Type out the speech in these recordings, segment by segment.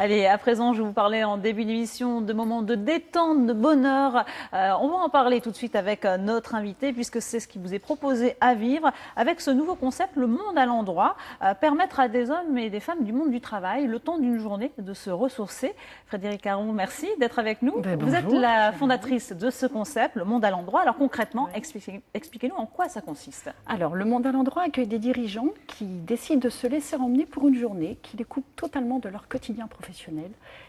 Allez, à présent, je vous parlais en début d'émission de moments de détente, de bonheur. On va en parler tout de suite avec notre invité, puisque c'est ce qui vous est proposé à vivre avec ce nouveau concept, le monde à l'endroit, permettre à des hommes et des femmes du monde du travail, le temps d'une journée, de se ressourcer. Frédérique Caron, merci d'être avec nous. Vous êtes la fondatrice de ce concept, le monde à l'endroit. Alors concrètement, expliquez-nous en quoi ça consiste. Alors, le monde à l'endroit accueille des dirigeants qui décident de se laisser emmener pour une journée, qui les coupe totalement de leur quotidien professionnel.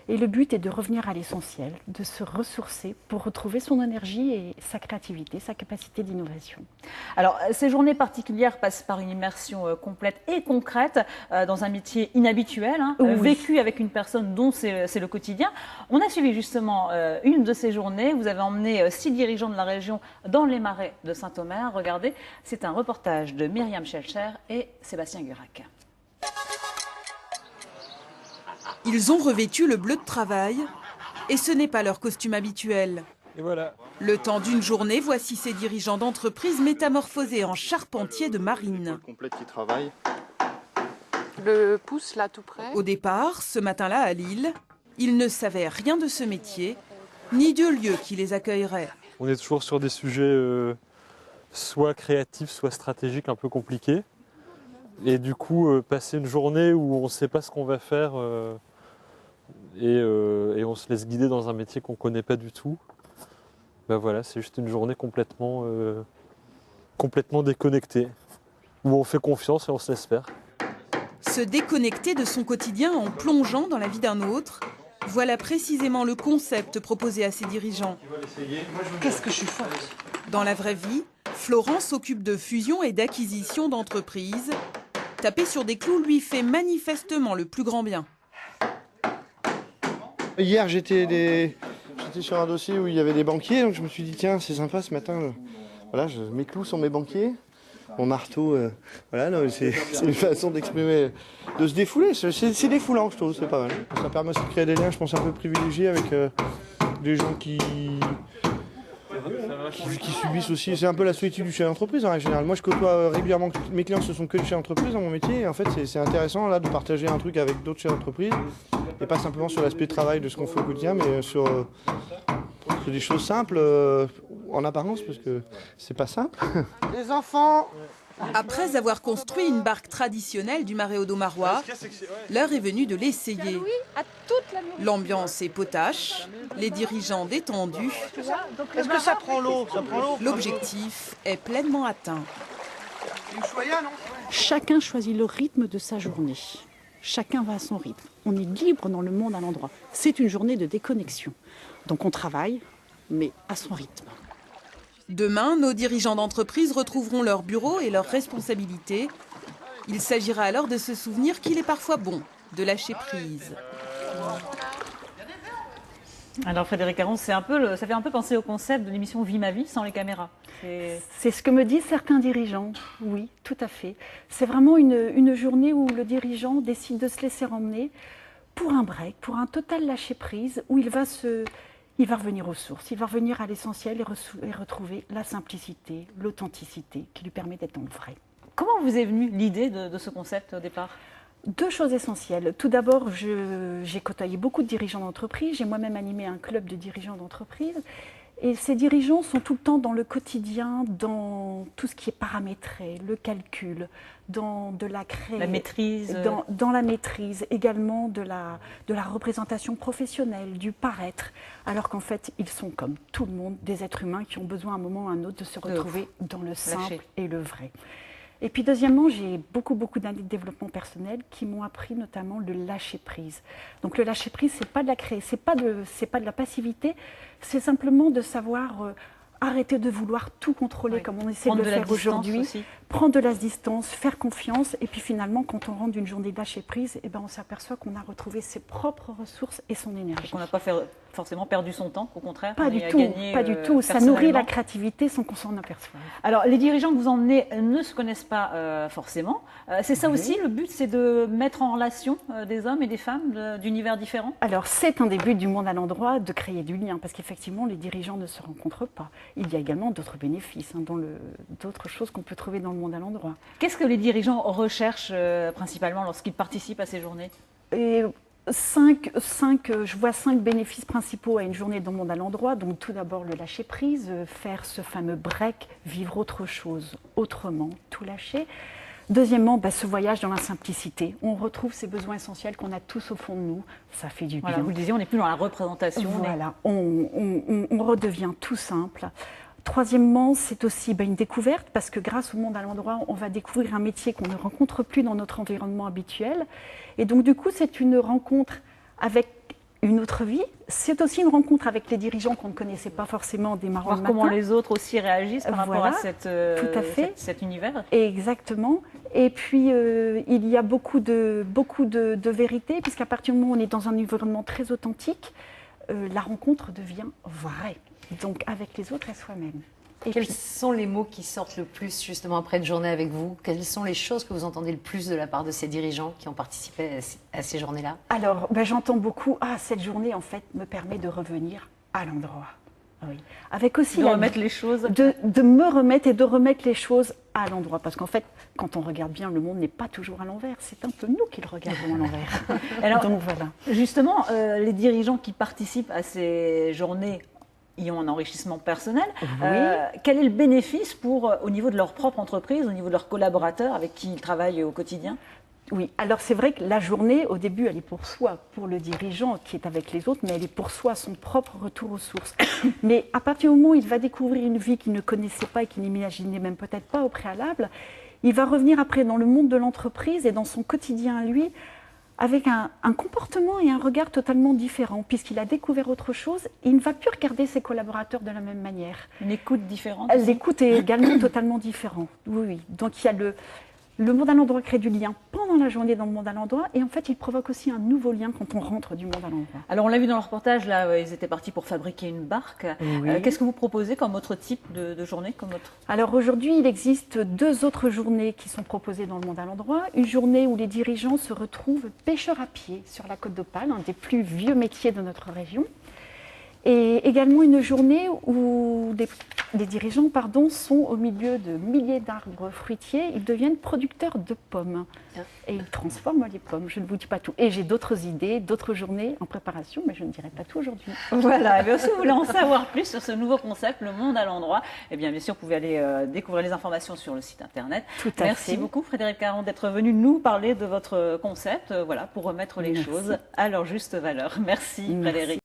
Et le but est de revenir à l'essentiel, de se ressourcer pour retrouver son énergie et sa créativité, sa capacité d'innovation. Alors, ces journées particulières passent par une immersion complète et concrète dans un métier inhabituel, vécu avec une personne dont c'est le quotidien. On a suivi justement une de ces journées. Vous avez emmené 6 dirigeants de la région dans les marais de Saint-Omer. Regardez, c'est un reportage de Myriam Schelcher et Sébastien Gurac. Ils ont revêtu le bleu de travail et ce n'est pas leur costume habituel. Et voilà. Le temps d'une journée, voici ces dirigeants d'entreprise métamorphosés en charpentiers de marine. Qui travaille. Le pouce là tout près. Au départ, ce matin-là à Lille, ils ne savaient rien de ce métier, ni de lieu qui les accueillerait. On est toujours sur des sujets soit créatifs, soit stratégiques un peu compliqués. Et du coup, passer une journée où on ne sait pas ce qu'on va faire et on se laisse guider dans un métier qu'on ne connaît pas du tout, ben voilà, c'est juste une journée complètement déconnectée, où on fait confiance et on se laisse faire. Se déconnecter de son quotidien en plongeant dans la vie d'un autre, voilà précisément le concept proposé à ses dirigeants. Qu'est-ce que je suis forte. Dans la vraie vie, Florent s'occupe de fusion et d'acquisition d'entreprises. Taper sur des clous lui fait manifestement le plus grand bien. Hier, j'étais sur un dossier où il y avait des banquiers, donc je me suis dit tiens, c'est sympa ce matin. Voilà, mes clous sont mes banquiers, mon marteau, voilà, c'est une façon d'exprimer, de se défouler. C'est défoulant, je trouve, c'est pas mal. Ça permet aussi de créer des liens, je pense, un peu privilégiés avec des gens qui subissent aussi, c'est un peu la solitude du chef d'entreprise en général. Moi je côtoie régulièrement, mes clients ce sont que des chefs d'entreprise dans mon métier et en fait c'est intéressant là de partager un truc avec d'autres chefs d'entreprise et pas simplement sur l'aspect travail de ce qu'on fait au quotidien mais sur des choses simples en apparence parce que c'est pas simple. Les enfants. Après avoir construit une barque traditionnelle du marais audomarois, l'heure est venue de l'essayer. L'ambiance est potache, les dirigeants détendus. Est-ce que ça prend l'eau? L'objectif est pleinement atteint. Chacun choisit le rythme de sa journée. Chacun va à son rythme. On est libre dans le monde à l'endroit. C'est une journée de déconnexion. Donc on travaille, mais à son rythme. Demain, nos dirigeants d'entreprise retrouveront leur bureau et leurs responsabilités. Il s'agira alors de se souvenir qu'il est parfois bon de lâcher prise. Alors Frédérique Caron, ça fait un peu penser au concept de l'émission Vie ma vie sans les caméras. C'est ce que me disent certains dirigeants, oui, tout à fait. C'est vraiment une journée où le dirigeant décide de se laisser emmener pour un break, pour un total lâcher prise, où il va revenir aux sources, il va revenir à l'essentiel et retrouver la simplicité, l'authenticité qui lui permet d'être dans le vrai. Comment vous est venue l'idée de ce concept au départ ? 2 choses essentielles. Tout d'abord, j'ai côtoyé beaucoup de dirigeants d'entreprise, j'ai moi-même animé un club de dirigeants d'entreprise. Et ces dirigeants sont tout le temps dans le quotidien, dans tout ce qui est paramétré, le calcul, dans de la la maîtrise, dans la maîtrise, également de la représentation professionnelle, du paraître, alors qu'en fait, ils sont comme tout le monde, des êtres humains qui ont besoin à un moment ou à un autre de se retrouver dans le simple et le vrai. Et puis deuxièmement, j'ai beaucoup d'années de développement personnel qui m'ont appris notamment le lâcher prise. Donc le lâcher prise, c'est pas de la créer, c'est pas de la passivité, c'est simplement de savoir arrêter de vouloir tout contrôler comme on essaie de le faire aujourd'hui, prendre de la distance, faire confiance et puis finalement quand on rentre d'une journée de lâcher prise, on s'aperçoit qu'on a retrouvé ses propres ressources et son énergie. Qu'on n'a pas forcément perdu son temps, au contraire. Pas du tout. Ça nourrit la créativité sans qu'on s'en aperçoive. Alors, les dirigeants que vous emmenez ne se connaissent pas forcément. C'est ça aussi, le but, c'est de mettre en relation des hommes et des femmes d'univers différents. Alors, c'est un des buts du monde à l'endroit, de créer du lien, parce qu'effectivement, les dirigeants ne se rencontrent pas. Il y a également d'autres bénéfices, d'autres choses qu'on peut trouver dans le monde à l'endroit. Qu'est-ce que les dirigeants recherchent principalement lorsqu'ils participent à ces journées ? Je vois 5 bénéfices principaux à une journée dans le monde à l'endroit. Donc tout d'abord le lâcher prise, faire ce fameux break, vivre autre chose, autrement, tout lâcher. Deuxièmement, ce voyage dans la simplicité. On retrouve ces besoins essentiels qu'on a tous au fond de nous. Ça fait du bien. Voilà, vous le disiez, on n'est plus dans la représentation. Voilà, on redevient tout simple. Troisièmement, c'est aussi une découverte parce que grâce au monde à l'endroit, on va découvrir un métier qu'on ne rencontre plus dans notre environnement habituel. Et donc du coup, c'est une rencontre avec une autre vie. C'est aussi une rencontre avec les dirigeants qu'on ne connaissait pas forcément des marrons le matin. Voir comment les autres aussi réagissent par rapport à cet univers. Exactement. Et puis, il y a beaucoup de vérité, puisqu'à partir du moment où on est dans un environnement très authentique, la rencontre devient vraie. Donc, avec les autres et soi-même. Quels sont les mots qui sortent le plus justement après une journée avec vous? Quelles sont les choses que vous entendez le plus de la part de ces dirigeants qui ont participé à ces journées-là? Alors, j'entends beaucoup, cette journée en fait me permet de revenir à l'endroit. Oui. Avec aussi de remettre les choses. De me remettre et de remettre les choses à l'endroit. Parce qu'en fait, quand on regarde bien, le monde n'est pas toujours à l'envers. C'est un peu nous qui le regardons à l'envers. Alors, donc voilà. Justement, les dirigeants qui participent à ces journées y ont un enrichissement personnel. Oui. Quel est le bénéfice au niveau de leur propre entreprise, au niveau de leurs collaborateurs avec qui ils travaillent au quotidien? Oui, alors c'est vrai que la journée, au début, elle est pour soi, pour le dirigeant qui est avec les autres, mais elle est pour soi, son propre retour aux sources. Mais à partir du moment où il va découvrir une vie qu'il ne connaissait pas et qu'il n'imaginait même peut-être pas au préalable, il va revenir après dans le monde de l'entreprise et dans son quotidien à lui, avec un comportement et un regard totalement différent, puisqu'il a découvert autre chose, il ne va plus regarder ses collaborateurs de la même manière. Une écoute différente? L'écoute est également totalement différente, oui. Donc il y a le monde à l'endroit crée du lien pendant la journée dans le monde à l'endroit, et en fait il provoque aussi un nouveau lien quand on rentre du monde à l'endroit. Alors on l'a vu dans le reportage, là, ils étaient partis pour fabriquer une barque. Oui. Qu'est-ce que vous proposez comme autre type de journée Alors aujourd'hui, il existe 2 autres journées qui sont proposées dans le monde à l'endroit. Une journée où les dirigeants se retrouvent pêcheurs à pied sur la côte d'Opale, un des plus vieux métiers de notre région. Et également une journée où les dirigeants sont au milieu de milliers d'arbres fruitiers. Ils deviennent producteurs de pommes et ils transforment les pommes. Je ne vous dis pas tout. Et j'ai d'autres idées, d'autres journées en préparation, mais je ne dirai pas tout aujourd'hui. Voilà, et bien, si vous voulez en savoir plus sur ce nouveau concept, le monde à l'endroit, bien sûr, vous pouvez aller découvrir les informations sur le site internet. Tout à Merci fait. beaucoup Frédéric Caron d'être venu nous parler de votre concept, pour remettre les choses à leur juste valeur. Merci Frédéric.